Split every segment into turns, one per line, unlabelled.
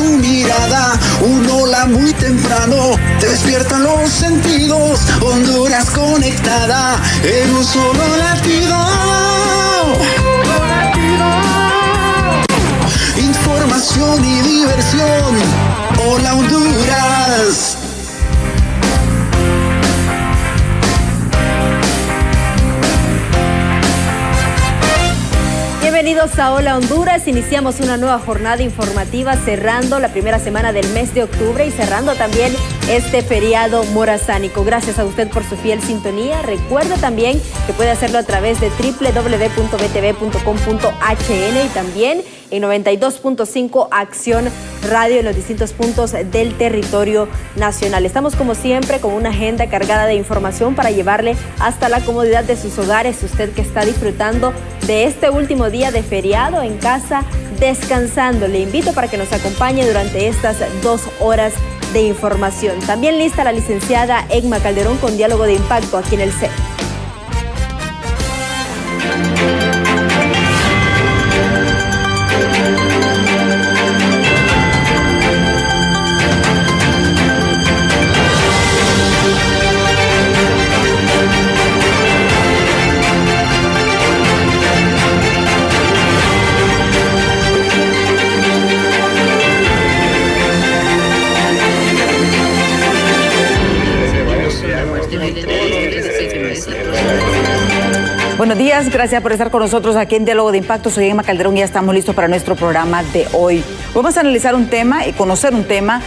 mirada, un hola muy temprano, te despiertan los sentidos, Honduras conectada en un solo latido. Información y diversión, hola Honduras.
Bienvenidos a Hola Honduras. Iniciamos una nueva jornada informativa cerrando la primera semana del mes de octubre y cerrando también este feriado morazánico. Gracias a usted por su fiel sintonía. Recuerda también que puede hacerlo a través de www.btv.com.hn y también en 92.5 Acción Radio en los distintos puntos del territorio nacional. Estamos como siempre con una agenda cargada de información para llevarle hasta la comodidad de sus hogares. Usted que está disfrutando de este último día de feriado en casa, descansando. Le invito para que nos acompañe durante estas 2 horas de información. También lista la licenciada Egma Calderón con Diálogo de Impacto aquí en el CEP.
Buenos días, gracias por estar con nosotros aquí en Diálogo de Impacto. Soy Egma Calderón y ya estamos listos para nuestro programa de hoy. Vamos a analizar un tema y conocer un tema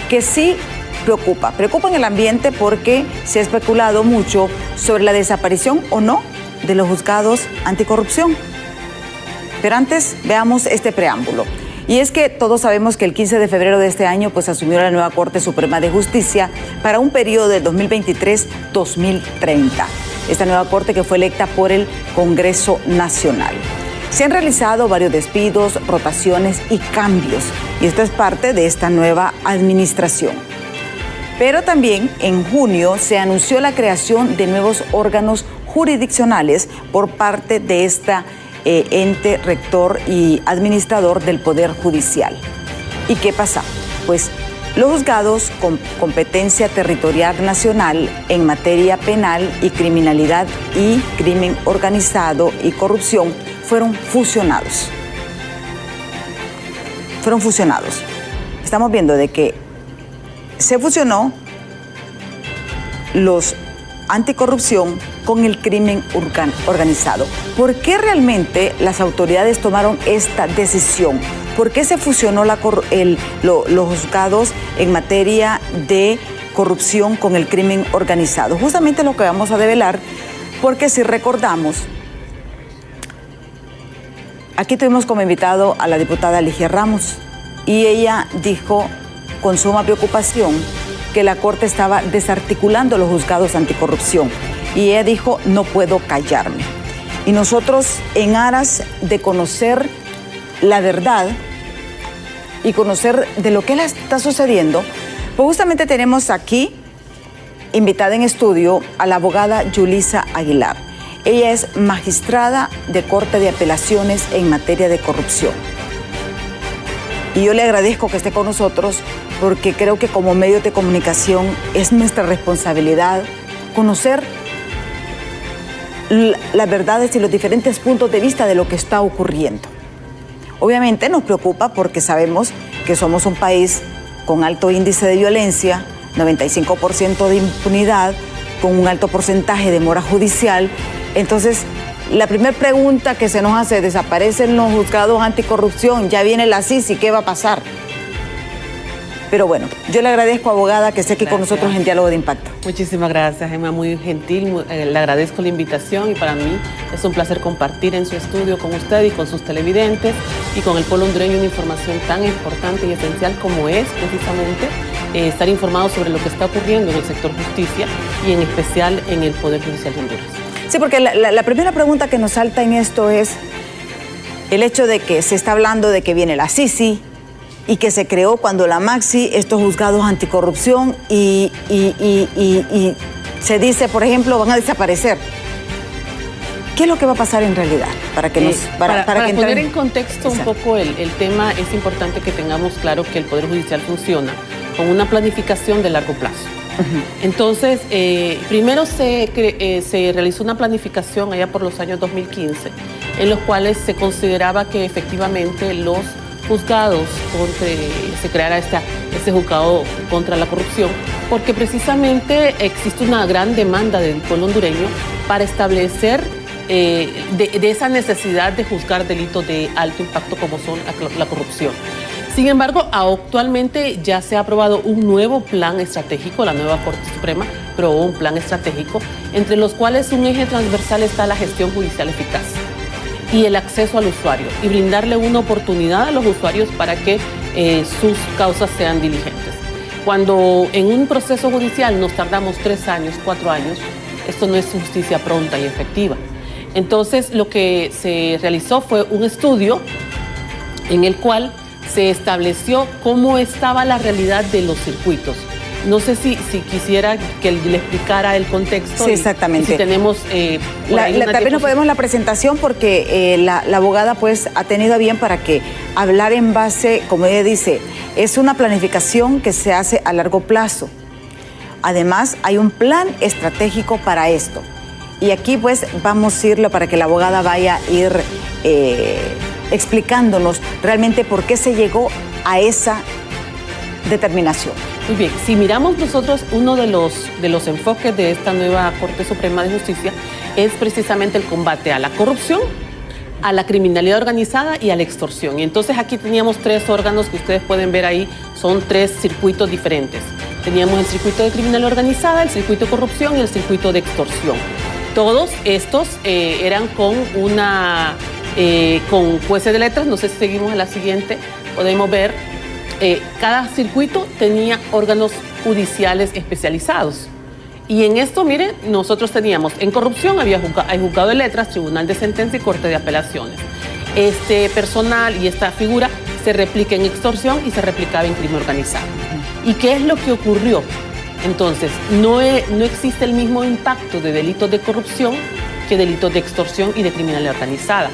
que sí preocupa en el ambiente porque se ha especulado mucho sobre la desaparición o no de los juzgados anticorrupción. Pero antes veamos este preámbulo. Y es que todos sabemos que el 15 de febrero de este año asumió la nueva Corte Suprema de Justicia para un periodo de 2023-2030. Esta nueva Corte que fue electa por el Congreso Nacional. Se han realizado varios despidos, rotaciones y cambios. Y esto es parte de esta nueva administración. Pero también en junio se anunció la creación de nuevos órganos jurisdiccionales por parte de esta ente rector y administrador del Poder Judicial. ¿Y qué pasa? Pues los juzgados con competencia territorial nacional en materia penal y criminalidad y crimen organizado y corrupción fueron fusionados. Estamos viendo de que se fusionó los anticorrupción con el crimen organizado. ¿Por qué realmente las autoridades tomaron esta decisión? ¿Por qué se fusionó los juzgados en materia de corrupción con el crimen organizado? Justamente lo que vamos a develar, porque si recordamos, aquí tuvimos como invitado a la diputada Ligia Ramos y ella dijo con suma preocupación que la Corte estaba desarticulando los juzgados anticorrupción. Y ella dijo, no puedo callarme. Y nosotros, en aras de conocer la verdad y conocer de lo que está sucediendo, pues justamente tenemos aquí, invitada en estudio, a la abogada Yulisa Aguilar. Ella es magistrada de Corte de Apelaciones en materia de corrupción. Y yo le agradezco que esté con nosotros porque creo que como medio de comunicación es nuestra responsabilidad conocer las verdades y los diferentes puntos de vista de lo que está ocurriendo. Obviamente nos preocupa porque sabemos que somos un país con alto índice de violencia, 95% de impunidad, con un alto porcentaje de mora judicial. Entonces, la primera pregunta que se nos hace, ¿desaparecen los juzgados anticorrupción? Ya viene la CICI, ¿qué va a pasar? Pero bueno, yo le agradezco, abogada, que esté aquí con nosotros en Diálogo de Impacto.
Muchísimas gracias, Emma, muy gentil, le agradezco la invitación y para mí es un placer compartir en su estudio con usted y con sus televidentes y con el pueblo hondureño una información tan importante y esencial como es precisamente estar informados sobre lo que está ocurriendo en el sector justicia y en especial en el Poder Judicial de Honduras.
Sí, porque la primera pregunta que nos salta en esto es el hecho de que se está hablando de que viene la CICI y que se creó cuando la Maxi estos juzgados anticorrupción y se dice, por ejemplo, van a desaparecer. ¿Qué es lo que va a pasar en realidad? Para
poner en contexto un poco el tema, es importante que tengamos claro que el Poder Judicial funciona con una planificación de largo plazo. Entonces, primero se realizó una planificación allá por los años 2015, en los cuales se consideraba que efectivamente los juzgados, se creara este juzgado contra la corrupción, porque precisamente existe una gran demanda del pueblo hondureño para establecer de esa necesidad de juzgar delitos de alto impacto como son la corrupción. Sin embargo, actualmente ya se ha aprobado un nuevo plan estratégico, la nueva Corte Suprema aprobó un plan estratégico, entre los cuales un eje transversal está la gestión judicial eficaz y el acceso al usuario, y brindarle una oportunidad a los usuarios para que sus causas sean diligentes. Cuando en un proceso judicial nos tardamos 3 años, 4 años, esto no es justicia pronta y efectiva. Entonces, lo que se realizó fue un estudio en el cual se estableció cómo estaba la realidad de los circuitos. No sé si quisiera que le explicara el contexto.
Sí, exactamente.
Y si tenemos...
tal vez no podemos la presentación porque la abogada pues ha tenido a bien para que hablar en base, como ella dice, es una planificación que se hace a largo plazo. Además, hay un plan estratégico para esto. Y aquí pues vamos a irlo para que la abogada vaya a ir explicándonos realmente por qué se llegó a esa determinación.
Muy bien, si miramos nosotros, uno de los enfoques de esta nueva Corte Suprema de Justicia es precisamente el combate a la corrupción, a la criminalidad organizada y a la extorsión. Y entonces aquí teníamos 3 órganos que ustedes pueden ver ahí, son 3 circuitos diferentes. Teníamos el circuito de criminalidad organizada, el circuito de corrupción y el circuito de extorsión. Todos estos eran con jueces de letras. No sé si seguimos a la siguiente, podemos ver, cada circuito tenía órganos judiciales especializados. Y en esto, miren, nosotros teníamos, en corrupción hay juzgado de letras, tribunal de sentencia y corte de apelaciones. Este personal y esta figura se replica en extorsión y se replicaba en crimen organizado. ¿Y qué es lo que ocurrió? Entonces, no existe el mismo impacto de delitos de corrupción que delitos de extorsión y de criminalidad organizada.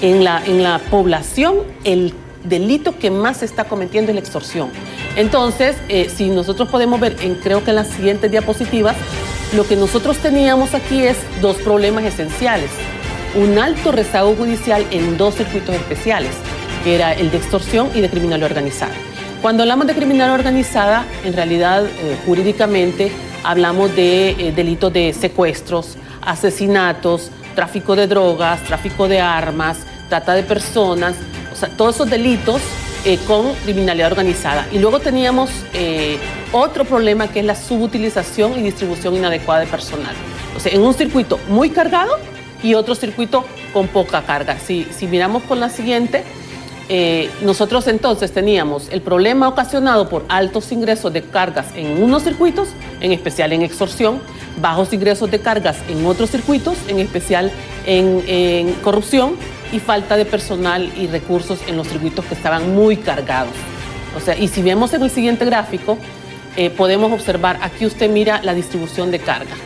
En la población, el delito que más se está cometiendo es la extorsión. Entonces, si nosotros podemos ver, creo que en las siguientes diapositivas, lo que nosotros teníamos aquí es 2 problemas esenciales. Un alto rezago judicial en 2 circuitos especiales, que era el de extorsión y de criminalidad organizada. Cuando hablamos de criminalidad organizada, en realidad, jurídicamente, hablamos de delitos de secuestros, asesinatos, tráfico de drogas, tráfico de armas, trata de personas, o sea, todos esos delitos con criminalidad organizada. Y luego teníamos otro problema que es la subutilización y distribución inadecuada de personal. O sea, en un circuito muy cargado y otro circuito con poca carga. Si miramos con la siguiente, nosotros entonces teníamos el problema ocasionado por altos ingresos de cargas en unos circuitos, en especial en extorsión, bajos ingresos de cargas en otros circuitos, en especial en corrupción, y falta de personal y recursos en los circuitos que estaban muy cargados. O sea, y si vemos en el siguiente gráfico, podemos observar, aquí usted mira la distribución de carga.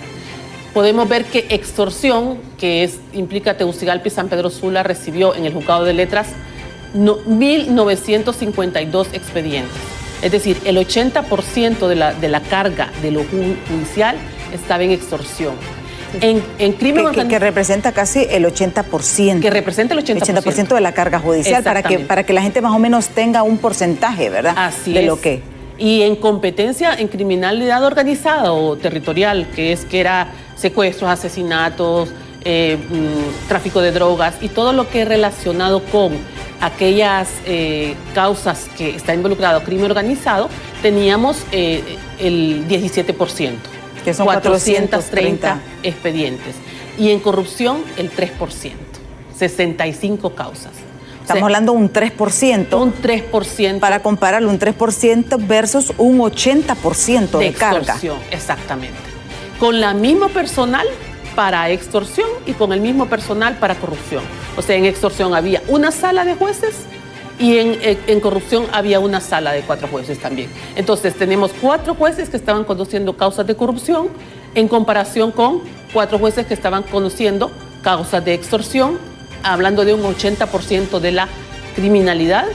Podemos ver que extorsión, que implica Tegucigalpa y San Pedro Sula, recibió en el juzgado de letras 1.952 expedientes. Es decir, el 80% de la carga de lo judicial estaba en extorsión. En crimen organizado,
que representa casi el 80%.
Que representa el
80% de la carga judicial, para que la gente más o menos tenga un porcentaje, ¿verdad?
Así
de
es.
Lo que.
Y en competencia, en criminalidad organizada o territorial, que era secuestros, asesinatos, tráfico de drogas y todo lo que es relacionado con aquellas causas que está involucrado crimen organizado, teníamos el 17%.
Que son
430 expedientes. Y en corrupción, el 3%, 65 causas.
Estamos hablando de un 3%.
Un 3%.
Para compararlo, un 3% versus un 80% de carga.
Extorsión, exactamente. Con la misma personal para extorsión y con el mismo personal para corrupción. O sea, en extorsión había una sala de jueces y en corrupción había una sala de 4 jueces también. Entonces tenemos 4 jueces que estaban conociendo causas de corrupción en comparación con 4 jueces que estaban conociendo causas de extorsión, hablando de un 80% de la criminalidad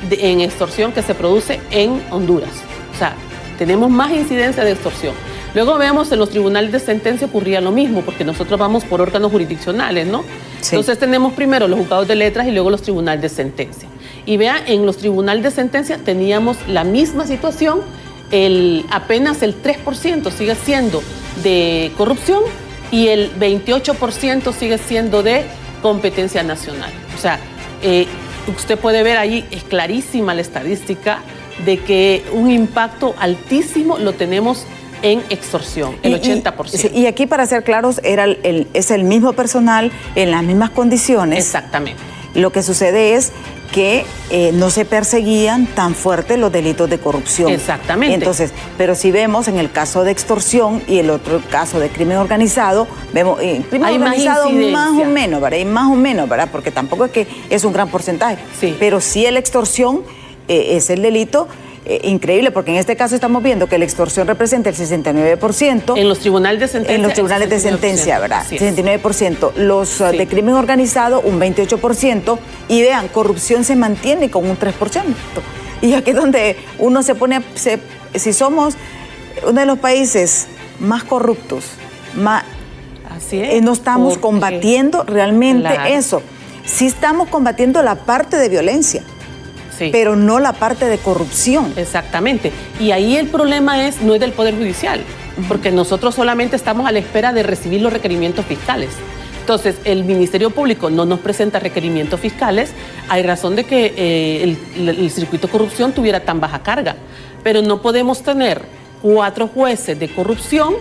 en extorsión que se produce en Honduras. O sea, tenemos más incidencia de extorsión. Luego vemos en los tribunales de sentencia ocurría lo mismo, porque nosotros vamos por órganos jurisdiccionales, ¿no? Sí. Entonces tenemos primero los juzgados de letras y luego los tribunales de sentencia. Y vean, en los tribunales de sentencia teníamos la misma situación, apenas el 3% sigue siendo de corrupción y el 28% sigue siendo de competencia nacional. O sea, usted puede ver ahí, es clarísima la estadística de que un impacto altísimo lo tenemos en extorsión, el 80%.
Y aquí, para ser claros, es el mismo personal en las mismas condiciones.
Exactamente.
Lo que sucede es que no se perseguían tan fuerte los delitos de corrupción.
Exactamente.
Entonces, pero si vemos en el caso de extorsión y el otro caso de crimen organizado, vemos crimen
hay
organizado más o menos, ¿verdad? Y más o menos, ¿verdad? Porque tampoco es que es un gran porcentaje.
Sí.
Pero sí la extorsión es el delito increíble, porque en este caso estamos viendo que la extorsión representa el 69%.
En los tribunales de sentencia.
En los tribunales de sentencia, ¿verdad?
Sí.
69%. Los de crimen organizado, un 28%. Y vean, corrupción se mantiene con un 3%. Y aquí es donde uno se pone, si somos uno de los países más corruptos,
así es,
no estamos combatiendo realmente eso. Sí estamos combatiendo la parte de violencia. Sí. Pero no la parte de corrupción.
Exactamente. Y ahí el problema no es del Poder Judicial, porque nosotros solamente estamos a la espera de recibir los requerimientos fiscales. Entonces, el Ministerio Público no nos presenta requerimientos fiscales, hay razón de que el circuito de corrupción tuviera tan baja carga, pero no podemos tener 4 jueces de corrupción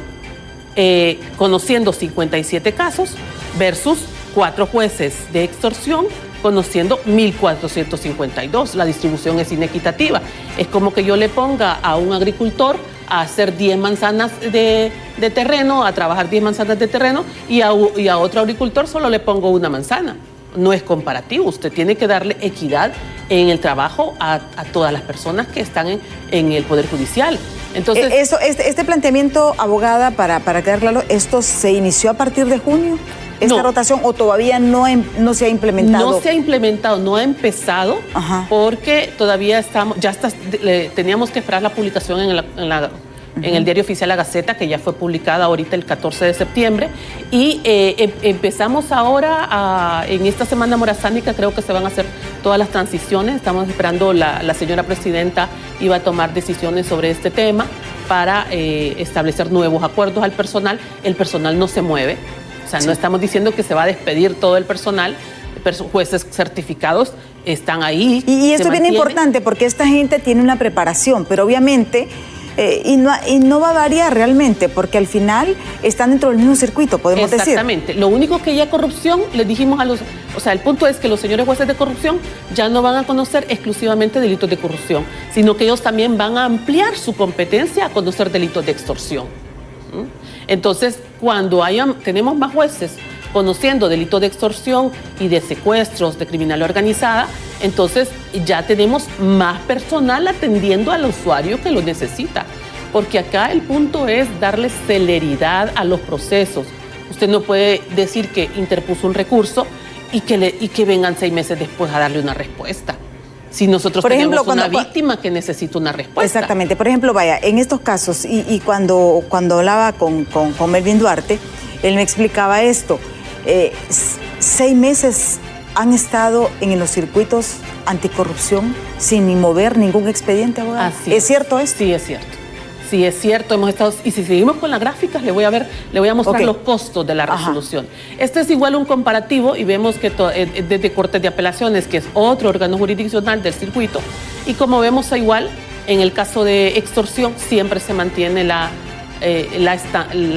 conociendo 57 casos versus 4 jueces de extorsión conociendo 1.452. La distribución es inequitativa. Es como que yo le ponga a un agricultor a hacer 10 manzanas de terreno, a trabajar 10 manzanas de terreno, y a otro agricultor solo le pongo una manzana. No es comparativo. Usted tiene que darle equidad en el trabajo a todas las personas que están en el Poder Judicial. Entonces,
este planteamiento, abogada, para quedar claro, ¿esto se inició a partir de junio? ¿Esta rotación o todavía no se ha implementado?
No se ha implementado, no ha empezado. Ajá. Porque todavía teníamos que esperar la publicación en el Diario Oficial La Gaceta, que ya fue publicada ahorita el 14 de septiembre. Y empezamos ahora, en esta semana morazánica, creo que se van a hacer todas las transiciones. Estamos esperando, la señora presidenta iba a tomar decisiones sobre este tema para establecer nuevos acuerdos al personal. El personal no se mueve. O sea, no estamos diciendo que se va a despedir todo el personal, jueces certificados están ahí.
Y esto es bien importante porque esta gente tiene una preparación, pero obviamente, y no va a variar realmente, porque al final están dentro del mismo circuito, podemos decir.
Exactamente. Lo único que ya corrupción, les dijimos el punto es que los señores jueces de corrupción ya no van a conocer exclusivamente delitos de corrupción, sino que ellos también van a ampliar su competencia a conocer delitos de extorsión. Entonces, cuando tenemos más jueces conociendo delitos de extorsión y de secuestros, de criminalidad organizada, entonces ya tenemos más personal atendiendo al usuario que lo necesita. Porque acá el punto es darle celeridad a los procesos. Usted no puede decir que interpuso un recurso y que vengan 6 meses después a darle una respuesta. Si nosotros tenemos una víctima que necesita una respuesta.
Exactamente. Por ejemplo, vaya, en estos casos, y cuando hablaba con Melvin Duarte, él me explicaba esto. 6 meses han estado en los circuitos anticorrupción sin ni mover ningún expediente, abogado. ¿Es cierto esto?
Sí, es cierto. Sí, es cierto, hemos estado, y si seguimos con las gráficas, le voy a mostrar los costos de la resolución. Este es igual un comparativo y vemos que desde Cortes de Apelaciones, que es otro órgano jurisdiccional del circuito, y como vemos igual, en el caso de extorsión siempre se mantiene la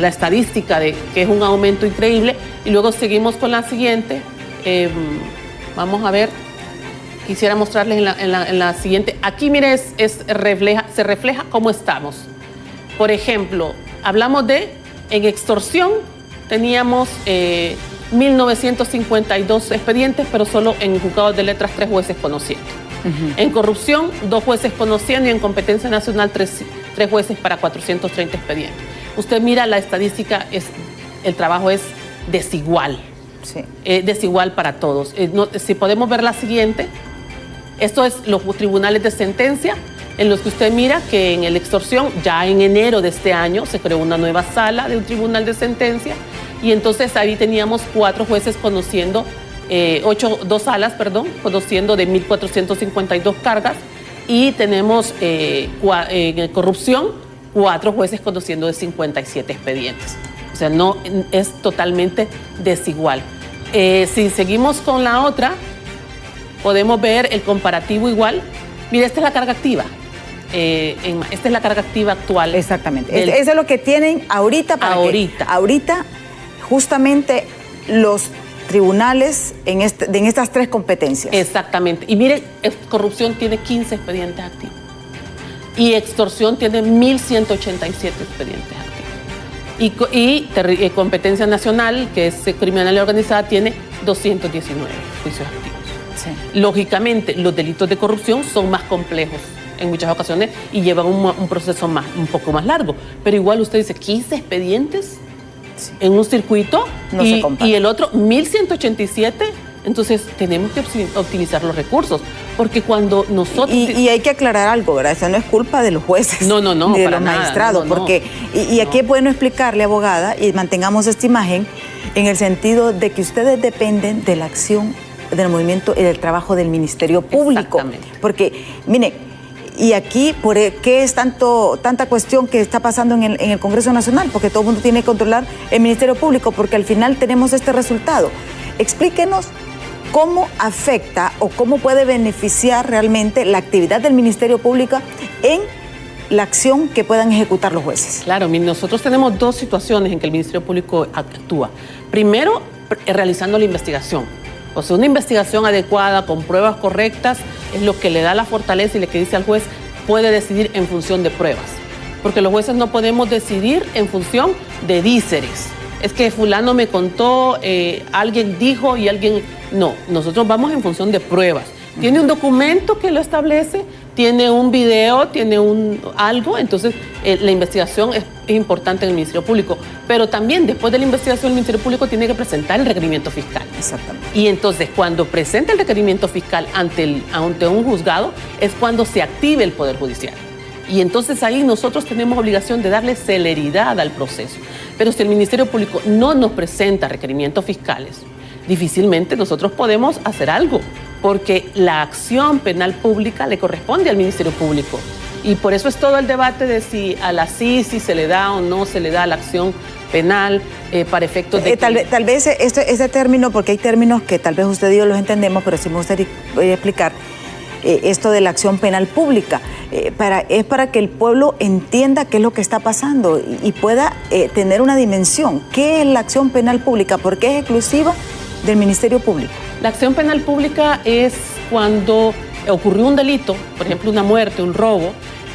estadística de que es un aumento increíble, y luego seguimos con la siguiente. Vamos a ver, quisiera mostrarles en la siguiente. Aquí, mire, se refleja cómo estamos. Por ejemplo, hablamos en extorsión, teníamos 1.952 expedientes, pero solo en juzgados de letras 3 jueces conociendo. En corrupción, 2 jueces conociendo, y en competencia nacional 3 jueces para 430 expedientes. Usted mira la estadística, el trabajo es desigual.
Sí.
Desigual para todos. Si podemos ver la siguiente, esto es los tribunales de sentencia, en los que usted mira que en el extorsión, ya en enero de este año, se creó una nueva sala de un tribunal de sentencia, y entonces ahí teníamos 4 jueces conociendo, 2 salas, perdón, conociendo de 1.452 cargas, y tenemos en corrupción 4 jueces conociendo de 57 expedientes. O sea, no es totalmente desigual. Si seguimos con la otra, podemos ver el comparativo igual. Mira, esta es la carga activa. Esta es la carga activa actual.
Exactamente. Eso es lo que tienen ahorita. Ahorita, justamente los tribunales en estas 3 competencias.
Exactamente. Y miren, corrupción tiene 15 expedientes activos. Y extorsión tiene 1.187 expedientes activos. Y competencia nacional, que es criminalidad organizada, tiene 219 juicios activos. Sí. Lógicamente, los delitos de corrupción son más complejos en muchas ocasiones y llevan un proceso un poco más largo. Pero igual usted dice, 15 expedientes en un circuito
no se compara.
Y el otro 1.187. Entonces tenemos que optimizar los recursos, porque cuando nosotros...
Y hay que aclarar algo, ¿verdad? Eso no es culpa de los jueces,
no,
ni de los magistrados,
no,
porque... Y aquí es bueno explicarle, abogada, y mantengamos esta imagen, en el sentido de que ustedes dependen de la acción, del movimiento y del trabajo del Ministerio Público.
Exactamente.
Porque, mire, y aquí, ¿por qué es tanta cuestión que está pasando en el Congreso Nacional? Porque todo el mundo tiene que controlar el Ministerio Público, porque al final tenemos este resultado. Explíquenos cómo afecta o cómo puede beneficiar realmente la actividad del Ministerio Público en la acción que puedan ejecutar los jueces.
Claro, nosotros tenemos 2 situaciones en que el Ministerio Público actúa. Primero, realizando la investigación. O sea, una investigación adecuada, con pruebas correctas, es lo que le da la fortaleza y le que dice al juez, puede decidir en función de pruebas. Porque los jueces no podemos decidir en función de díceres. Es que fulano me contó, alguien dijo y alguien... No, nosotros vamos en función de pruebas. Tiene un documento que lo establece, tiene un video, tiene algo, entonces la investigación es importante en el Ministerio Público. Pero también después de la investigación el Ministerio Público tiene que presentar el requerimiento fiscal.
Exactamente.
Y entonces cuando presenta el requerimiento fiscal ante un juzgado es cuando se active el Poder Judicial. Y entonces ahí nosotros tenemos obligación de darle celeridad al proceso. Pero si el Ministerio Público no nos presenta requerimientos fiscales, difícilmente nosotros podemos hacer algo, porque la acción penal pública le corresponde al Ministerio Público. Y por eso es todo el debate de si a la CICI se le da o no se le da la acción penal para efectos de...
Tal vez ese término, porque hay términos que tal vez usted y yo los entendemos, pero sí me gustaría explicar esto de la acción penal pública. Es para que el pueblo entienda qué es lo que está pasando y pueda tener una dimensión. ¿Qué es la acción penal pública? ¿Por qué es exclusiva del Ministerio Público?
La acción penal pública es cuando ocurrió un delito, por ejemplo una muerte, un robo,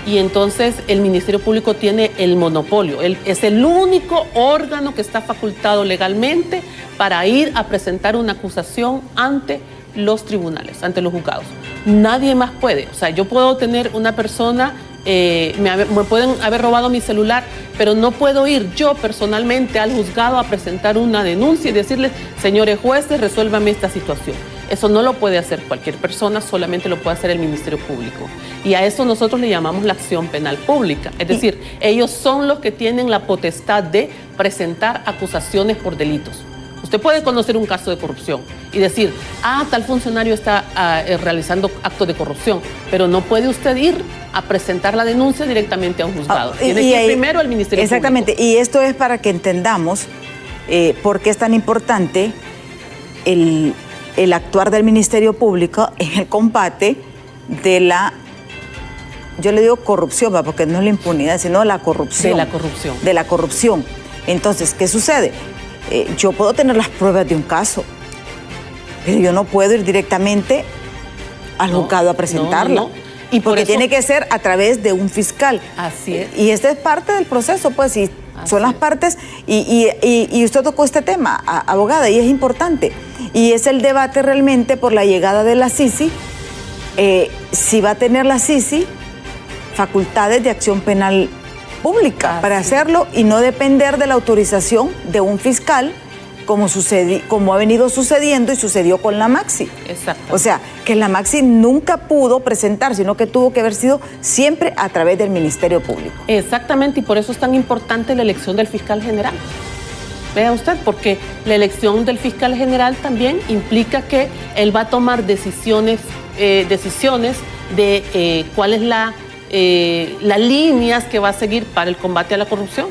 y entonces el Ministerio Público tiene el monopolio. Es el único órgano que está facultado legalmente para ir a presentar una acusación ante los tribunales, ante los juzgados. Nadie más puede. O sea, yo puedo tener una persona, me pueden haber robado mi celular, pero no puedo ir yo personalmente al juzgado a presentar una denuncia y decirles, señores jueces, resuélvame esta situación. Eso no lo puede hacer cualquier persona, solamente lo puede hacer el Ministerio Público. Y a eso nosotros le llamamos la acción penal pública. Es decir, ellos son los que tienen la potestad de presentar acusaciones por delitos. Usted puede conocer un caso de corrupción y decir, tal funcionario está realizando actos de corrupción, pero no puede usted ir a presentar la denuncia directamente a un juzgado. Tiene que ir primero al Ministerio Público.
Exactamente, y esto es para que entendamos por qué es tan importante el actuar del Ministerio Público en el combate de la, yo le digo corrupción, porque no es la impunidad, sino la corrupción.
De la corrupción.
De la corrupción. Entonces, ¿qué sucede? Yo puedo tener las pruebas de un caso, pero yo no puedo ir directamente al juzgado a presentarla. Y porque tiene que ser a través de un fiscal.
Así es.
Y esta es parte del proceso, pues, y son las partes. Y usted tocó este tema, abogada, y es importante. Y es el debate realmente por la llegada de la CICI, si va a tener la CICI facultades de acción penal pública para hacerlo y no depender de la autorización de un fiscal como ha venido sucediendo y sucedió con la Maxi.
Exacto.
O sea, que la Maxi nunca pudo presentar, sino que tuvo que haber sido siempre a través del Ministerio Público.
Exactamente, y por eso es tan importante la elección del fiscal general. Vea usted, porque la elección del fiscal general también implica que él va a tomar decisiones de cuáles las líneas que va a seguir para el combate a la corrupción.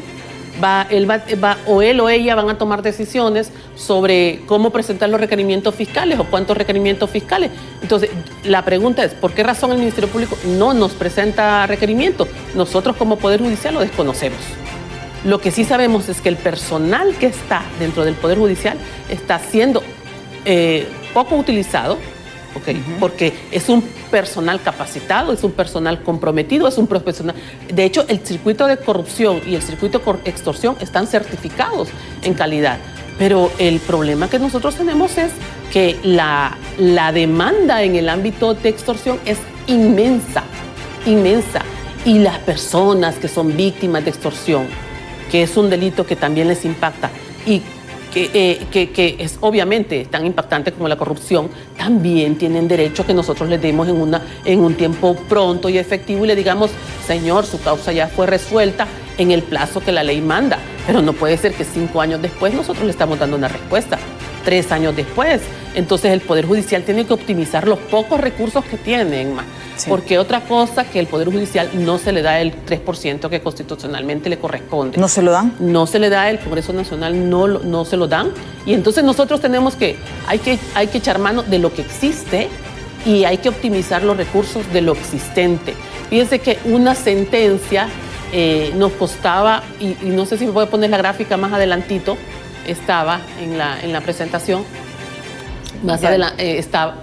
Él o ella van a tomar decisiones sobre cómo presentar los requerimientos fiscales o cuántos requerimientos fiscales. Entonces, la pregunta es, ¿por qué razón el Ministerio Público no nos presenta requerimientos? Nosotros como Poder Judicial lo desconocemos. Lo que sí sabemos es que el personal que está dentro del Poder Judicial está siendo poco utilizado, ¿okay? Porque es un personal capacitado, es un personal comprometido, es un profesional. De hecho, el circuito de corrupción y el circuito de extorsión están certificados en calidad. Pero el problema que nosotros tenemos es que la demanda en el ámbito de extorsión es inmensa, inmensa. Y las personas que son víctimas de extorsión, que es un delito que también les impacta y que es obviamente tan impactante como la corrupción, también tienen derecho a que nosotros les demos en un tiempo pronto y efectivo y le digamos, señor, su causa ya fue resuelta en el plazo que la ley manda. Pero no puede ser que 5 años después nosotros le estamos dando una respuesta, 3 años después. Entonces el Poder Judicial tiene que optimizar los pocos recursos que tienen, sí. Porque otra cosa que el Poder Judicial no se le da el 3% que constitucionalmente le corresponde.
¿No se lo dan?
No se le da, el Congreso Nacional no se lo dan. Y entonces nosotros tenemos hay que echar mano de lo que existe y hay que optimizar los recursos de lo existente. Fíjense que una sentencia nos costaba, y no sé si me puede poner la gráfica más adelantito, estaba en la presentación, más adelante está.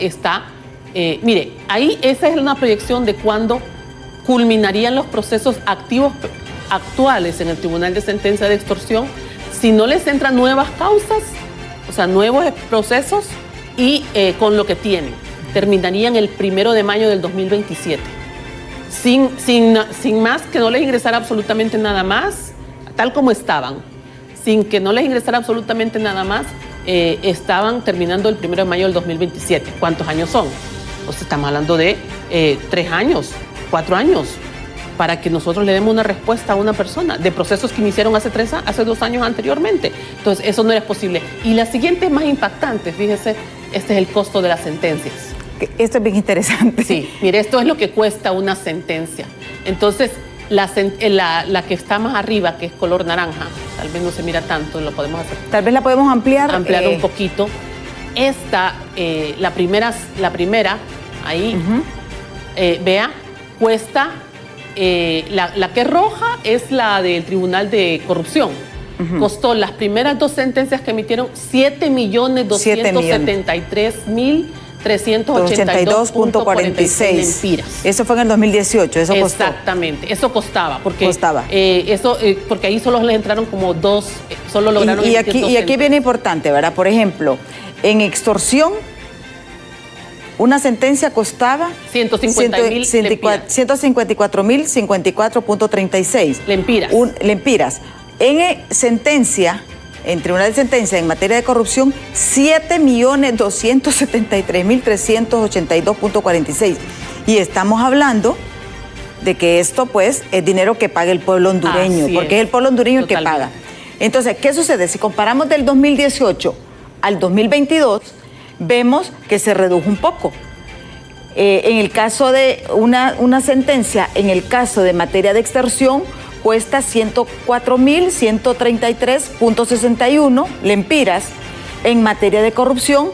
Mire, ahí esa es una proyección de cuándo culminarían los procesos actuales en el Tribunal de Sentencia de Extorsión si no les entran nuevas causas, o sea, nuevos procesos y con lo que tienen. Terminarían el 1 de mayo del 2027. Sin más, que no les ingresara absolutamente nada más, tal como estaban. Sin que no les ingresara absolutamente nada más, estaban terminando el 1 de mayo del 2027. ¿Cuántos años son? O sea, estamos hablando de 3 años, 4 años, para que nosotros le demos una respuesta a una persona de procesos que iniciaron hace 2 años anteriormente. Entonces, eso no era posible. Y la siguiente es más impactante, fíjese, este es el costo de las sentencias.
Esto es bien interesante.
Sí, mire, esto es lo que cuesta una sentencia. Entonces, la que está más arriba, que es color naranja, tal vez no se mira tanto, lo podemos hacer.
Tal vez la podemos ampliar.
Ampliar un poquito. Esta, la primera, ahí, vea, cuesta, la que es roja es la del Tribunal de Corrupción. Costó las primeras 2 sentencias que emitieron 7.273.382.46 lempiras.
Eso fue en el 2018, eso costó.
Exactamente, eso costaba, porque
costaba.
Porque ahí solo les entraron como 2, solo lograron.
Y aquí viene importante, ¿verdad? Por ejemplo, en extorsión, una sentencia costaba 154.054.36
lempiras.
En sentencia, en Tribunal de Sentencia en materia de corrupción, 7.273.382.46. Y estamos hablando de que esto, pues, es dinero que paga el pueblo hondureño, porque es el pueblo hondureño el que paga. Entonces, ¿qué sucede? Si comparamos del 2018 al 2022, vemos que se redujo un poco. En el caso de una sentencia, en el caso de materia de extorsión, cuesta 104.133.61 lempiras. En materia de corrupción,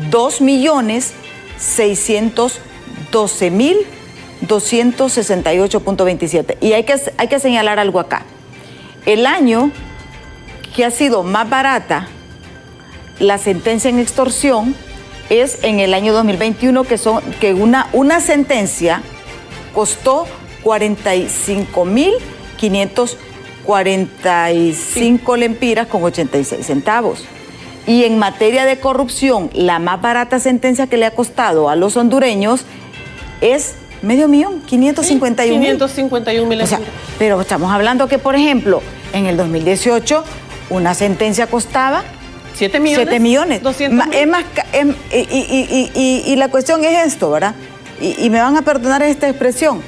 2.612.268.27. Y hay que señalar algo acá. El año que ha sido más barata la sentencia en extorsión es en el año 2021, que una sentencia costó 45.545 lempiras con 86 centavos. Y en materia de corrupción, la más barata sentencia que le ha costado a los hondureños es $551,000.
551,000.
O sea, pero estamos hablando que, por ejemplo, en el 2018 una sentencia costaba
7 millones.
7 millones.
200
es más, y la cuestión es esto, ¿verdad? Y me van a perdonar esta expresión.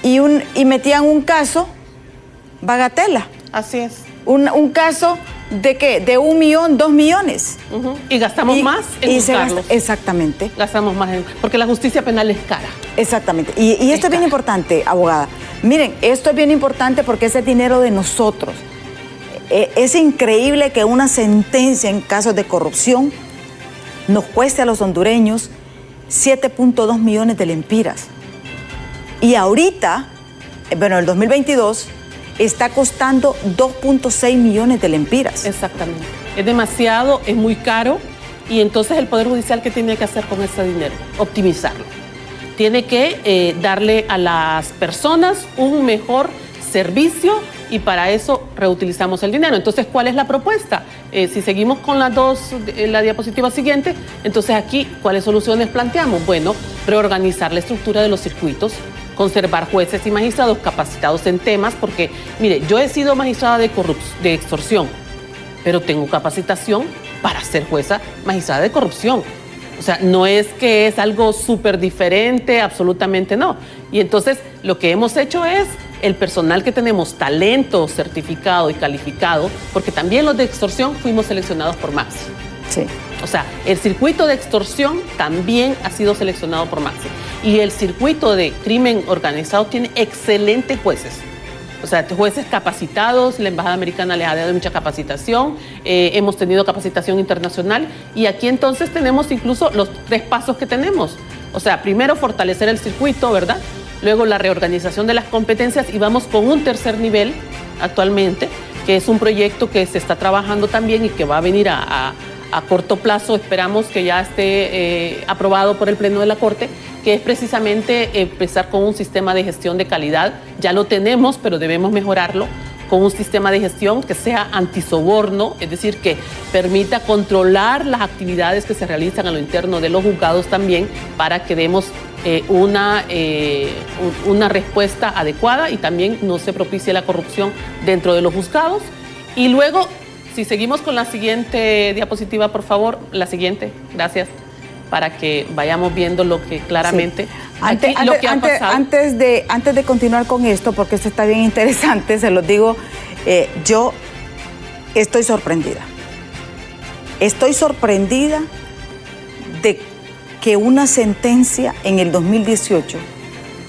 Y metían un caso bagatela.
Así es.
Un caso de ¿qué? De 1 millón, 2 millones.
Y gastamos más en buscarlos.
Exactamente.
Gastamos más porque la justicia penal es cara.
Exactamente. Y esto es bien importante, abogada. Miren, esto es bien importante porque ese es dinero de nosotros. Es increíble que una sentencia en casos de corrupción nos cueste a los hondureños 7.2 millones de lempiras. Y ahorita, bueno, el 2022, está costando 2.6 millones de lempiras.
Exactamente. Es demasiado, es muy caro. Y entonces el Poder Judicial, ¿qué tiene que hacer con ese dinero? Optimizarlo. Tiene que darle a las personas un mejor servicio y para eso reutilizamos el dinero. Entonces, ¿cuál es la propuesta? Si seguimos con las dos, la diapositiva siguiente, entonces aquí, ¿cuáles soluciones planteamos? Bueno, reorganizar la estructura de los circuitos, conservar jueces y magistrados capacitados en temas, porque, mire, yo he sido magistrada de extorsión, pero tengo capacitación para ser jueza magistrada de corrupción. O sea, no es que es algo súper diferente, absolutamente no. Y entonces lo que hemos hecho es el personal que tenemos, talento certificado y calificado, porque también los de extorsión fuimos seleccionados por Maxi.
Sí.
O sea, el circuito de extorsión también ha sido seleccionado por Maxi. Y el circuito de crimen organizado tiene excelentes jueces. O sea, jueces capacitados, la Embajada Americana les ha dado mucha capacitación, hemos tenido capacitación internacional y aquí entonces tenemos incluso los 3 pasos que tenemos. O sea, primero fortalecer el circuito, ¿verdad? Luego la reorganización de las competencias y vamos con un tercer nivel actualmente, que es un proyecto que se está trabajando también y que va a venir a corto plazo, esperamos que ya esté aprobado por el Pleno de la Corte, que es precisamente empezar con un sistema de gestión de calidad. Ya lo tenemos, pero debemos mejorarlo con un sistema de gestión que sea antisoborno, es decir, que permita controlar las actividades que se realizan a lo interno de los juzgados también para que demos una respuesta adecuada y también no se propicie la corrupción dentro de los juzgados. Y luego, si seguimos con la siguiente diapositiva, por favor, la siguiente, gracias, para que vayamos viendo lo que claramente,
sí. Antes de continuar con esto, porque esto está bien interesante, se los digo, yo estoy sorprendida. Estoy sorprendida de que una sentencia en el 2018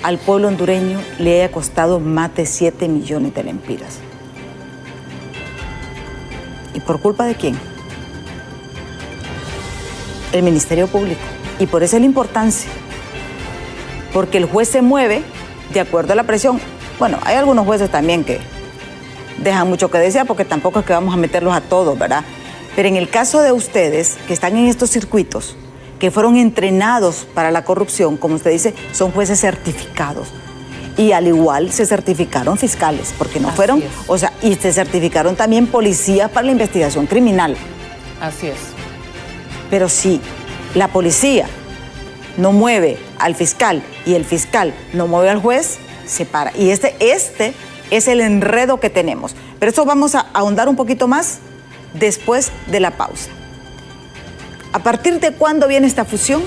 al pueblo hondureño le haya costado más de 7 millones de lempiras. ¿Y por culpa de quién? El Ministerio Público. Y por eso es la importancia. Porque el juez se mueve de acuerdo a la presión. Bueno, hay algunos jueces también que dejan mucho que desear porque tampoco es que vamos a meterlos a todos, ¿verdad? Pero en el caso de ustedes que están en estos circuitos, que fueron entrenados para la corrupción, como usted dice, son jueces certificados. Y al igual se certificaron fiscales, porque no fueron, o sea, y se certificaron también policías para la investigación criminal.
Así es.
Pero si la policía no mueve al fiscal y el fiscal no mueve al juez, se para. Y este es el enredo que tenemos. Pero eso vamos a ahondar un poquito más después de la pausa. ¿A partir de cuándo viene esta fusión?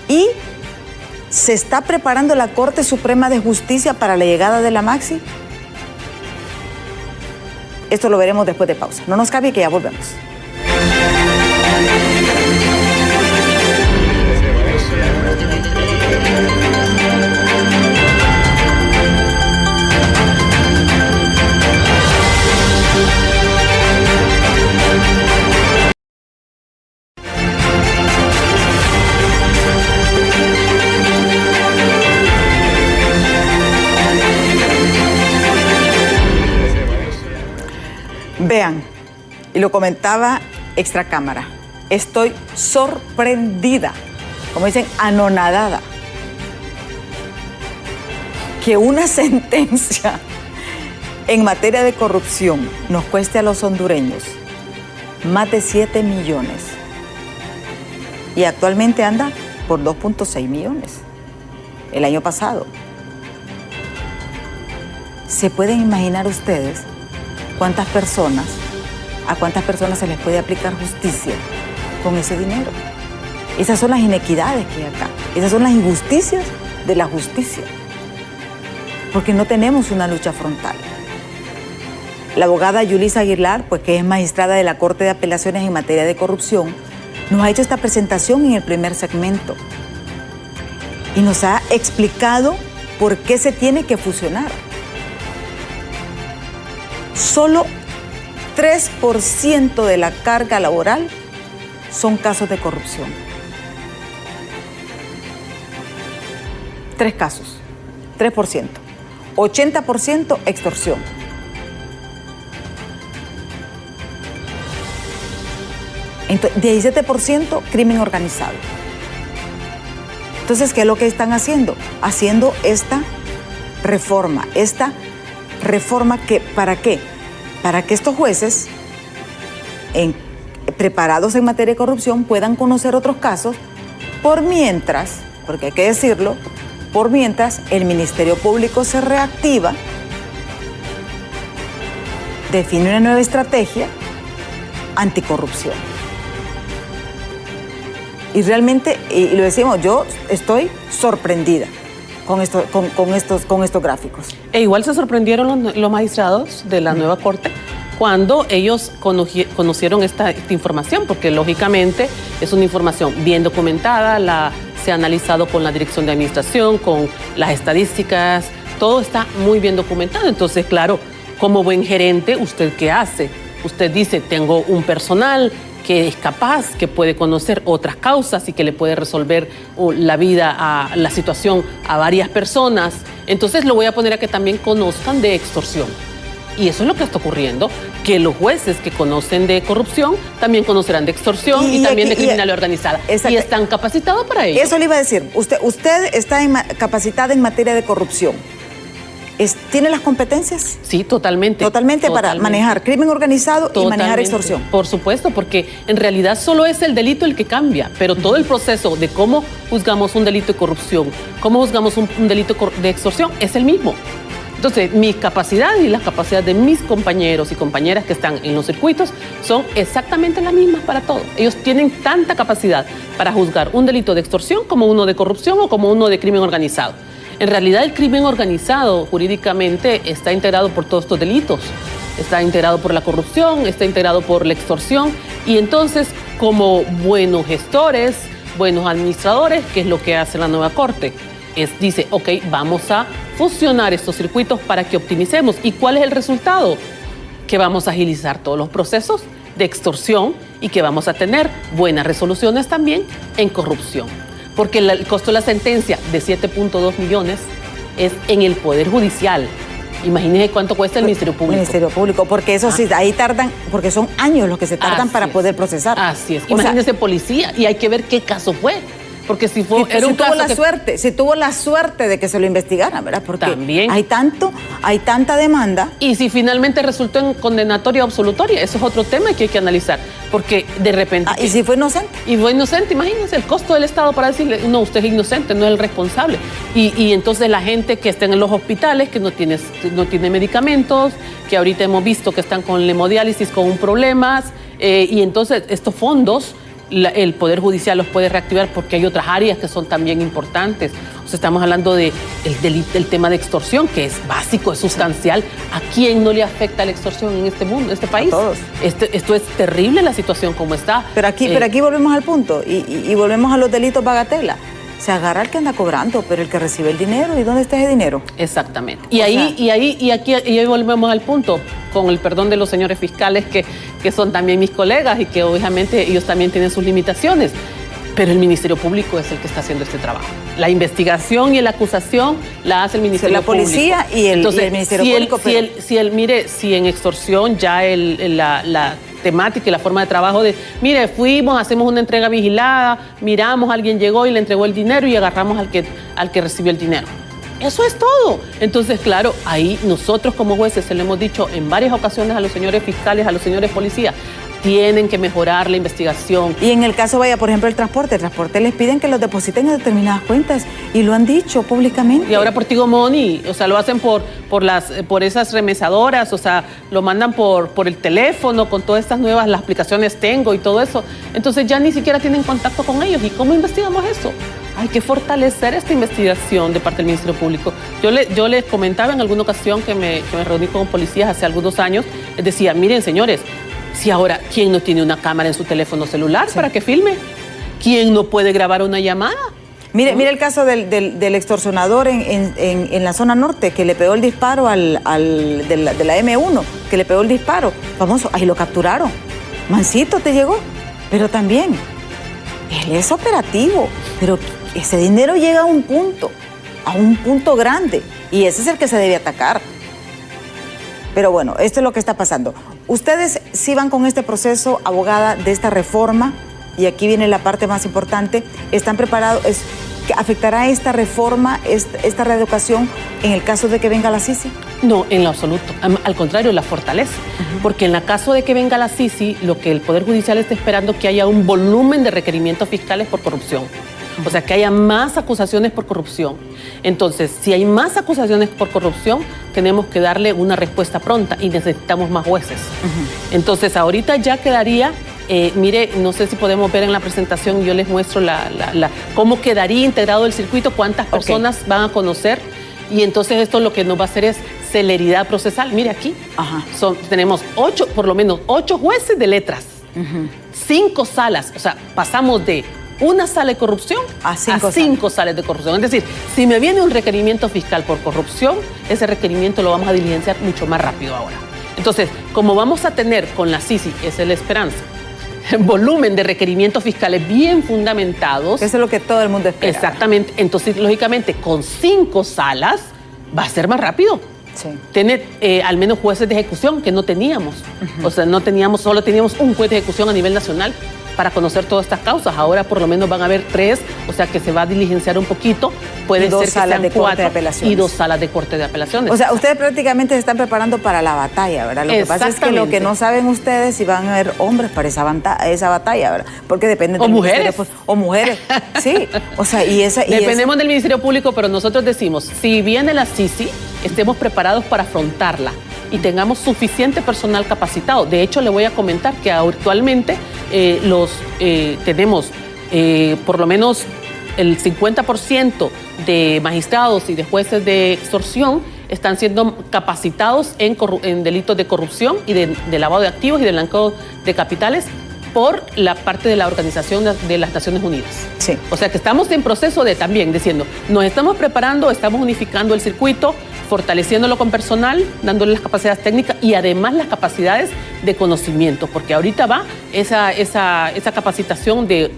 Y ¿se está preparando la Corte Suprema de Justicia para la llegada de la Maxi? Esto lo veremos después de pausa. No nos cambie que ya volvemos. Vean, y lo comentaba extracámara, estoy sorprendida, como dicen, anonadada, que una sentencia en materia de corrupción nos cueste a los hondureños más de 7 millones y actualmente anda por 2.6 millones el año pasado. ¿Se pueden imaginar ustedes cuántas personas ¿A cuántas personas se les puede aplicar justicia con ese dinero? Esas son las inequidades que hay acá. Esas son las injusticias de la justicia. Porque no tenemos una lucha frontal. La abogada Yulisa Aguilar, pues que es magistrada de la Corte de Apelaciones en materia de corrupción, nos ha hecho esta presentación en el primer segmento y nos ha explicado por qué se tiene que fusionar. Solo 3% de la carga laboral son casos de corrupción. 3 casos, 3%. 80% extorsión. Entonces, 17% crimen organizado. Entonces, ¿qué es lo que están haciendo? Haciendo esta reforma que, ¿para qué? Para que estos jueces, preparados en materia de corrupción, puedan conocer otros casos, por mientras, porque hay que decirlo, por mientras el Ministerio Público se reactiva, define una nueva estrategia anticorrupción. Y realmente, y lo decimos, yo estoy sorprendida con estos gráficos.
E igual se sorprendieron los magistrados de la nueva Corte cuando ellos conocieron esta información, porque lógicamente es una información bien documentada, se ha analizado con la Dirección de Administración, con las estadísticas, todo está muy bien documentado. Entonces, claro, como buen gerente, ¿usted qué hace? Usted dice, tengo un personal que es capaz, que puede conocer otras causas y que le puede resolver la situación a varias personas. Entonces lo voy a poner a que también conozcan de extorsión. Y eso es lo que está ocurriendo, que los jueces que conocen de corrupción también conocerán de extorsión y también de criminalidad organizada. Y están capacitados para ello.
Eso le iba a decir. Usted está capacitada en materia de corrupción. ¿Tiene las competencias?
Sí, totalmente.
Totalmente para manejar crimen organizado y manejar extorsión.
Por supuesto, porque en realidad solo es el delito el que cambia, pero todo el proceso de cómo juzgamos un delito de corrupción, cómo juzgamos un delito de extorsión es el mismo. Entonces, mi capacidad y la capacidad de mis compañeros y compañeras que están en los circuitos son exactamente las mismas para todos. Ellos tienen tanta capacidad para juzgar un delito de extorsión como uno de corrupción o como uno de crimen organizado. En realidad, el crimen organizado jurídicamente está integrado por todos estos delitos. Está integrado por la corrupción, está integrado por la extorsión. Y entonces, como buenos gestores, buenos administradores, ¿qué es lo que hace la nueva Corte? Dice, ok, vamos a fusionar estos circuitos para que optimicemos. ¿Y cuál es el resultado? Que vamos a agilizar todos los procesos de extorsión y que vamos a tener buenas resoluciones también en corrupción. Porque el costo de la sentencia de 7.2 millones es en el Poder Judicial. Imagínense cuánto cuesta el Ministerio Público.
Ministerio Público, porque eso sí, ahí tardan, porque son años los que se tardan para poder procesar.
Así es. Imagínense policía y hay que ver qué caso fue. Porque si tuvo la suerte de que se lo investigaran, ¿verdad? Porque también hay tanta demanda. Y si finalmente resultó en condenatoria o absolutoria, eso es otro tema que hay que analizar. Porque de repente...
¿Y si fue inocente?
Y fue inocente, imagínense, el costo del Estado para decirle, no, usted es inocente, no es el responsable. Y entonces la gente que está en los hospitales, que no tiene medicamentos, que ahorita hemos visto que están con hemodiálisis, con problemas, y entonces estos fondos... el Poder Judicial los puede reactivar porque hay otras áreas que son también importantes. O sea, estamos hablando del tema de extorsión, que es básico, es sustancial. ¿A quién no le afecta la extorsión en este mundo, en este país?
A todos.
Esto es terrible la situación como está.
Pero aquí volvemos al punto y volvemos a los delitos bagatela. Se agarra al que anda cobrando, pero el que recibe el dinero, ¿y dónde está ese dinero?
Exactamente. Y ahí volvemos al punto, con el perdón de los señores fiscales que son también mis colegas y que obviamente ellos también tienen sus limitaciones, pero el Ministerio Público es el que está haciendo este trabajo. La investigación y la acusación la hace el Ministerio Público.
La policía y el Ministerio Público.
Si en extorsión ya la temática y la forma de trabajo mire, hacemos una entrega vigilada, miramos, alguien llegó y le entregó el dinero y agarramos al que recibió el dinero. Eso es todo. Entonces, claro, ahí nosotros como jueces se lo hemos dicho en varias ocasiones a los señores fiscales, a los señores policías, tienen que mejorar la investigación.
Y en el caso, vaya, por ejemplo, el transporte les piden que los depositen en determinadas cuentas y lo han dicho públicamente.
Y ahora por Tigo Money, o sea, lo hacen por esas remesadoras, o sea, lo mandan por el teléfono con todas estas nuevas, las aplicaciones Tengo y todo eso. Entonces ya ni siquiera tienen contacto con ellos. ¿Y cómo investigamos eso? Hay que fortalecer esta investigación de parte del Ministerio Público. Yo les comentaba en alguna ocasión que me reuní con policías hace algunos años, les decía, miren señores, si ahora, ¿quién no tiene una cámara en su teléfono celular para que filme? ¿Quién no puede grabar una llamada?
Mire el caso del extorsionador en la zona norte, que le pegó el disparo de la M1, que le pegó el disparo, famoso, ahí lo capturaron. Mansito te llegó, pero también, él es operativo, pero ese dinero llega a un punto grande, y ese es el que se debe atacar. Pero bueno, esto es lo que está pasando. Ustedes sí van con este proceso, abogada, de esta reforma, y aquí viene la parte más importante. ¿Están preparados? ¿Afectará esta reforma, esta reeducación, en el caso de que venga la Sisi?
No, en lo absoluto. Al contrario, la fortalece. Porque en el caso de que venga la Sisi, lo que el Poder Judicial está esperando es que haya un volumen de requerimientos fiscales por corrupción. O sea, que haya más acusaciones por corrupción. Entonces, si hay más acusaciones por corrupción, tenemos que darle una respuesta pronta y necesitamos más jueces. Entonces, ahorita ya quedaría, mire, no sé si podemos ver en la presentación, yo les muestro cómo quedaría integrado el circuito, cuántas personas van a conocer. Y entonces esto lo que nos va a hacer es celeridad procesal. Mire aquí, tenemos por lo menos 8 jueces de letras, 5 salas, o sea, pasamos de una sala de corrupción a 5 salas de corrupción. Es decir, si me viene un requerimiento fiscal por corrupción, ese requerimiento lo vamos a diligenciar mucho más rápido ahora. Entonces, como vamos a tener con la Sisi, esa es la esperanza, volumen de requerimientos fiscales bien fundamentados.
Eso es lo que todo el mundo espera.
Exactamente. Entonces, lógicamente, con 5 salas va a ser más rápido.
Sí.
Tener al menos jueces de ejecución, que no teníamos. O sea, solo teníamos un juez de ejecución a nivel nacional para conocer todas estas causas. Ahora por lo menos van a haber 3, o sea que se va a diligenciar un poquito. Puede ser que sean 4 y 2 salas de corte de apelaciones.
O sea, ustedes prácticamente se están preparando para la batalla, ¿verdad? Lo que pasa es que lo que no saben ustedes si van a haber hombres para esa batalla, ¿verdad? Porque depende del
mujeres.
O mujeres, sí. O sea,
dependemos del Ministerio Público, pero nosotros decimos, si viene la Sisi, estemos preparados para afrontarla y tengamos suficiente personal capacitado. De hecho, le voy a comentar que actualmente tenemos por lo menos el 50% de magistrados y de jueces de extorsión están siendo capacitados en delitos de corrupción y de lavado de activos y de blanqueo de capitales por la parte de la Organización de las Naciones Unidas.
Sí.
O sea que estamos en proceso de también diciendo, nos estamos preparando, estamos unificando el circuito, fortaleciéndolo con personal, dándole las capacidades técnicas y además las capacidades de conocimiento, porque ahorita va esa capacitación de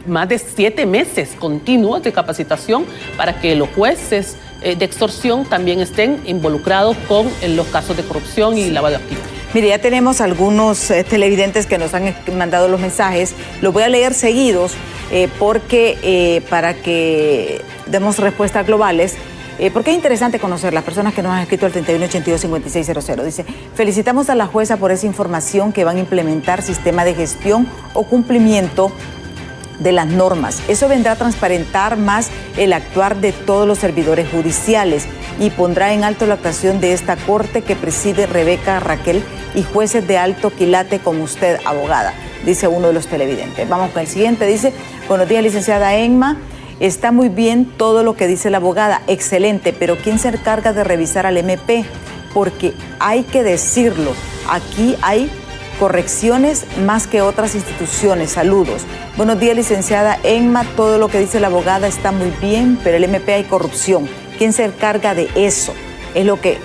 más de 7 meses continuos de capacitación para que los jueces de extorsión también estén involucrados con los casos de corrupción y lavado de activos.
Mire, ya tenemos algunos televidentes que nos han mandado los mensajes. Los voy a leer seguidos porque para que demos respuestas globales. Porque es interesante conocer las personas que nos han escrito al 3182-5600. Dice, felicitamos a la jueza por esa información que van a implementar sistema de gestión o cumplimiento de las normas. Eso vendrá a transparentar más el actuar de todos los servidores judiciales y pondrá en alto la actuación de esta corte que preside Rebeca Raquel y jueces de alto quilate como usted, abogada, dice uno de los televidentes. Vamos con el siguiente, dice, buenos días, licenciada Enma. Está muy bien todo lo que dice la abogada, excelente, pero ¿quién se encarga de revisar al MP? Porque hay que decirlo, aquí hay correcciones más que otras instituciones. Saludos. Buenos días, licenciada Enma, todo lo que dice la abogada está muy bien, pero el MP hay corrupción. ¿Quién se encarga de eso? Es lo que...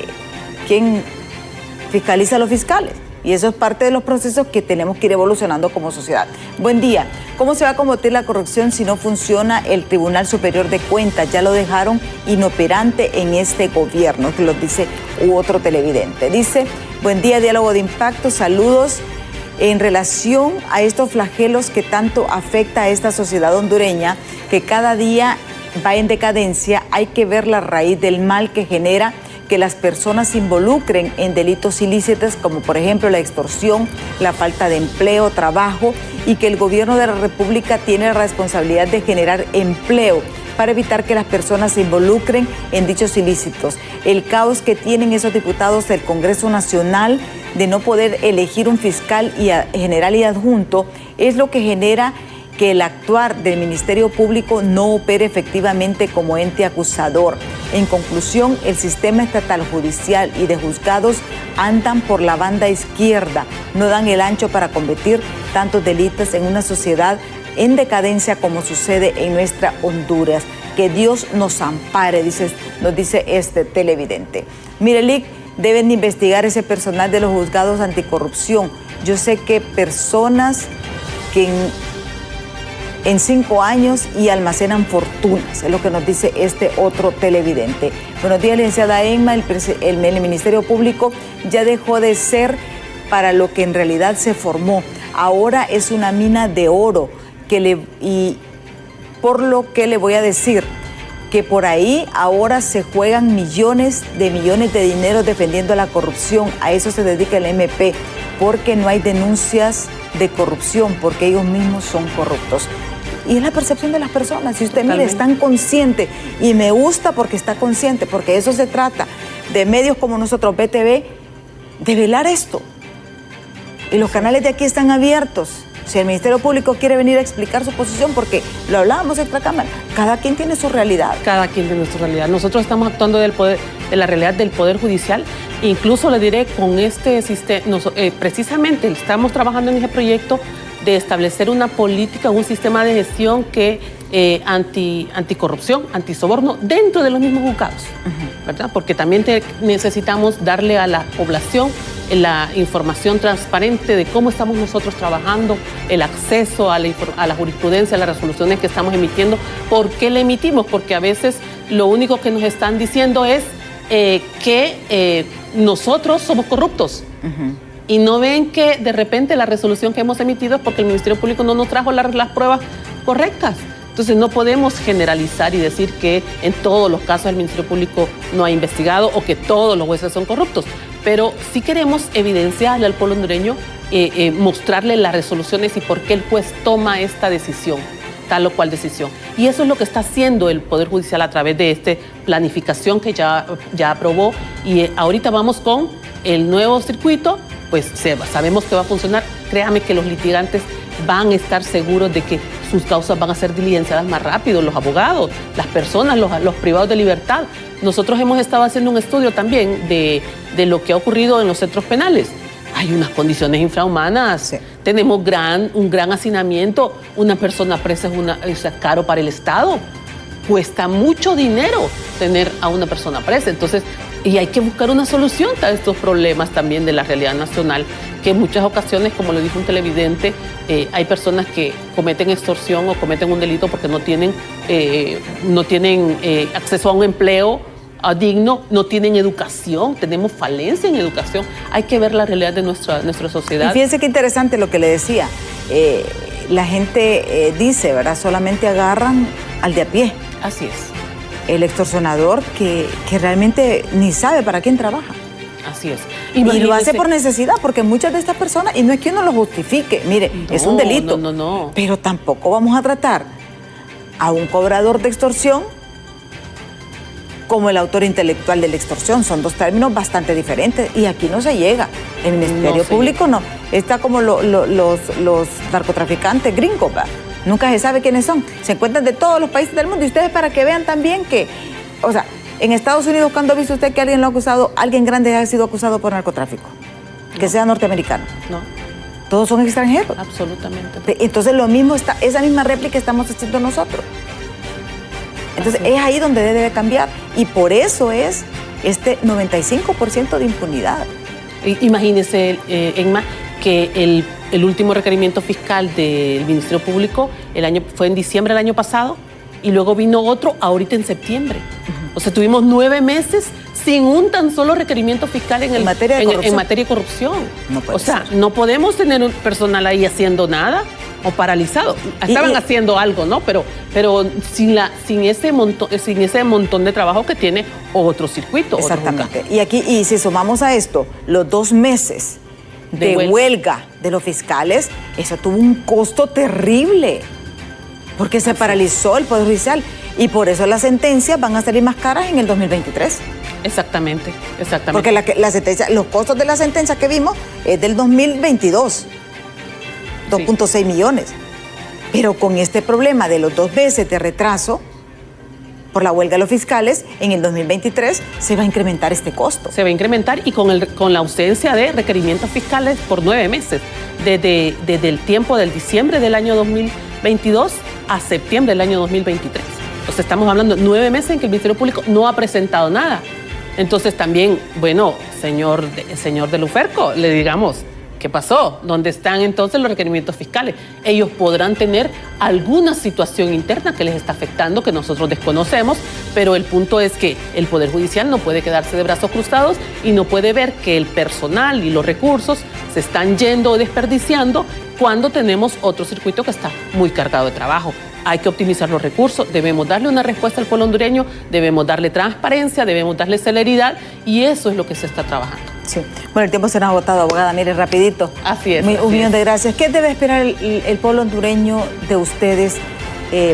¿Quién fiscaliza a los fiscales? Y eso es parte de los procesos que tenemos que ir evolucionando como sociedad. Buen día. ¿Cómo se va a combatir la corrupción si no funciona el Tribunal Superior de Cuentas? Ya lo dejaron inoperante en este gobierno, que lo dice otro televidente. Dice, buen día, Diálogo de Impacto, saludos. En relación a estos flagelos que tanto afecta a esta sociedad hondureña, que cada día va en decadencia, hay que ver la raíz del mal que genera que las personas se involucren en delitos ilícitos como por ejemplo la extorsión, la falta de empleo, trabajo, y que el gobierno de la República tiene la responsabilidad de generar empleo para evitar que las personas se involucren en dichos ilícitos. El caos que tienen esos diputados del Congreso Nacional de no poder elegir un fiscal general y adjunto es lo que genera que el actuar del Ministerio Público no opere efectivamente como ente acusador. En conclusión, el sistema estatal judicial y de juzgados andan por la banda izquierda, no dan el ancho para combatir tantos delitos en una sociedad en decadencia como sucede en nuestra Honduras. Que Dios nos ampare, nos dice este televidente. Mire, Lic, deben investigar ese personal de los juzgados anticorrupción. Yo sé que personas que en 5 años y almacenan fortunas, es lo que nos dice este otro televidente. Buenos días, licenciada Emma. El Ministerio Público ya dejó de ser para lo que en realidad se formó. Ahora es una mina de oro, y por lo que le voy a decir, que por ahí ahora se juegan millones de dinero defendiendo la corrupción. A eso se dedica el MP, porque no hay denuncias de corrupción, porque ellos mismos son corruptos. Y es la percepción de las personas. Si usted mire, están conscientes, y me gusta porque está consciente, porque eso se trata de medios como nosotros, BTV, de velar esto. Y los canales de aquí están abiertos. Si el Ministerio Público quiere venir a explicar su posición, porque lo hablábamos en esta Cámara, cada quien tiene su realidad. Cada quien tiene su realidad. Nosotros estamos actuando de la realidad del Poder Judicial. Incluso le diré, con este sistema, precisamente estamos trabajando en ese proyecto de establecer una política, un sistema de gestión que anticorrupción, antisoborno, dentro de los mismos juzgados, ¿verdad? Porque también necesitamos darle a la población la información transparente de cómo estamos nosotros trabajando, el acceso a la jurisprudencia, a las resoluciones que estamos emitiendo. ¿Por qué la emitimos? Porque a veces lo único que nos están diciendo es que nosotros somos corruptos. Y no ven que de repente la resolución que hemos emitido es porque el Ministerio Público no nos trajo las pruebas correctas. Entonces no podemos generalizar y decir que en todos los casos el Ministerio Público no ha investigado o que todos los jueces son corruptos. Pero sí queremos evidenciarle al pueblo hondureño, mostrarle las resoluciones y por qué el juez toma esta decisión, tal o cual decisión. Y eso es lo que está haciendo el Poder Judicial a través de esta planificación que ya aprobó. Y ahorita vamos con el nuevo circuito. Pues sabemos que va a funcionar. Créame que los litigantes van a estar seguros de que sus causas van a ser diligenciadas más rápido, los abogados, las personas, los privados de libertad. Nosotros hemos estado haciendo un estudio también de lo que ha ocurrido en los centros penales. Hay unas condiciones infrahumanas, sí. Tenemos un gran hacinamiento. Una persona presa es caro para el Estado. Cuesta mucho dinero tener a una persona presa. Entonces, y hay que buscar una solución a estos problemas también de la realidad nacional, que en muchas ocasiones, como lo dijo un televidente, hay personas que cometen extorsión o cometen un delito porque no tienen acceso a un empleo digno, no tienen educación, tenemos falencia en educación. Hay que ver la realidad de nuestra sociedad. Y fíjense qué interesante lo que le decía. La gente dice, ¿verdad? Solamente agarran al de a pie. Así es. El extorsionador que realmente ni sabe para quién trabaja. Así es. Y lo hace por necesidad, porque muchas de estas personas, y no es que uno lo justifique, mire, no, es un delito. No. Pero tampoco vamos a tratar a un cobrador de extorsión como el autor intelectual de la extorsión. Son dos términos bastante diferentes y aquí no se llega. El Ministerio Público no. Está como los narcotraficantes gringos, ¿verdad? Nunca se sabe quiénes son. Se encuentran de todos los países del mundo. Y ustedes, para que vean también que, o sea, en Estados Unidos, ¿cuándo ha visto usted que alguien lo ha acusado, alguien grande ha sido acusado por narcotráfico? No. Que sea norteamericano. No. Todos son extranjeros. Absolutamente. Entonces esa misma réplica estamos haciendo nosotros. Entonces es ahí donde debe cambiar. Y por eso es este 95% de impunidad. Imagínese, Emma, que el último requerimiento fiscal del Ministerio Público fue en diciembre del año pasado y luego vino otro ahorita en septiembre. O sea, tuvimos 9 meses sin un tan solo requerimiento fiscal en materia de corrupción. No puede ser. No podemos tener un personal ahí haciendo nada.
o paralizado. Estaban haciendo algo, ¿no? Pero sin ese montón de trabajo que tiene otro circuito.
Exactamente. Y aquí, y si sumamos a esto los 2 meses de huelga de los fiscales, eso tuvo un costo terrible, porque se paralizó el Poder Judicial, y por eso las sentencias van a salir más caras en el 2023.
Exactamente.
Porque la sentencia, los costos de la sentencia que vimos es del 2022, 2.6 millones. Pero con este problema de los 2 meses de retraso por la huelga de los fiscales, en el 2023 se va a incrementar este costo.
Se va a incrementar, y con la ausencia de requerimientos fiscales por 9 meses, desde el tiempo del diciembre del año 2022 a septiembre del año 2023. Entonces estamos hablando de 9 meses en que el Ministerio Público no ha presentado nada. Entonces también, bueno, señor de Luferco, le digamos, ¿qué pasó? ¿Dónde están entonces los requerimientos fiscales? Ellos podrán tener alguna situación interna que les está afectando, que nosotros desconocemos, pero el punto es que el Poder Judicial no puede quedarse de brazos cruzados y no puede ver que el personal y los recursos se están yendo o desperdiciando cuando tenemos otro circuito que está muy cargado de trabajo. Hay que optimizar los recursos, debemos darle una respuesta al pueblo hondureño, debemos darle transparencia, debemos darle celeridad, y eso es lo que se está trabajando.
Sí. Bueno, el tiempo se nos ha agotado, abogada. Mire, rapidito.
Así es.
Un millón de gracias. ¿Qué debe esperar el pueblo hondureño de ustedes,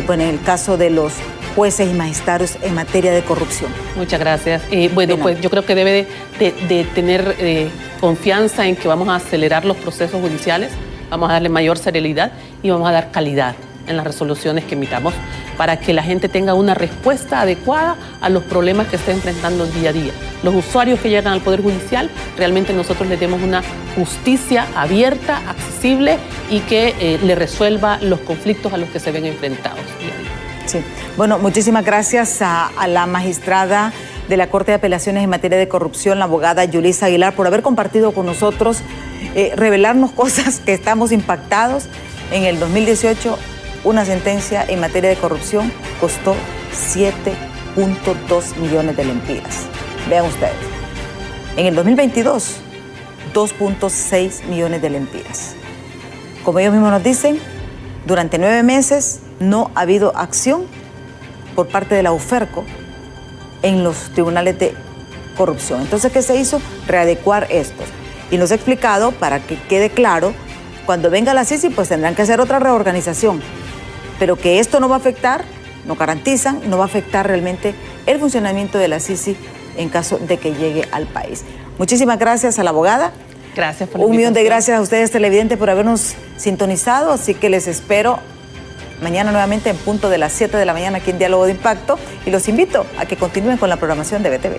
bueno, en el caso de los jueces y magistrados en materia de corrupción?
Muchas gracias. Bueno, pues yo creo que debe de tener confianza en que vamos a acelerar los procesos judiciales, vamos a darle mayor celeridad y vamos a dar calidad en las resoluciones que emitamos, para que la gente tenga una respuesta adecuada a los problemas que está enfrentando día a día. Los usuarios que llegan al Poder Judicial, realmente nosotros les demos una justicia abierta, accesible, y que le resuelva los conflictos a los que se ven enfrentados día a día.
Sí. Bueno, muchísimas gracias a la magistrada de la Corte de Apelaciones en materia de corrupción, la abogada Yulisa Aguilar, por haber compartido con nosotros, revelarnos cosas que estamos impactados. En el 2018, una sentencia en materia de corrupción costó 7.2 millones de lempiras. Vean ustedes. En el 2022, 2.6 millones de lempiras. Como ellos mismos nos dicen, durante 9 meses no ha habido acción por parte de la UFERCO en los tribunales de corrupción. Entonces, ¿qué se hizo? Readecuar estos. Y nos ha explicado, para que quede claro, cuando venga la CICI, pues tendrán que hacer otra reorganización. Pero que esto no va a afectar, nos garantizan, no va a afectar realmente el funcionamiento de la CICI en caso de que llegue al país. Muchísimas gracias a la abogada.
Gracias por la invitación.
Un millón de gracias a ustedes, televidentes, por habernos sintonizado. Así que les espero mañana nuevamente en punto de las 7 de la mañana aquí en Diálogo de Impacto. Y los invito a que continúen con la programación de BTV.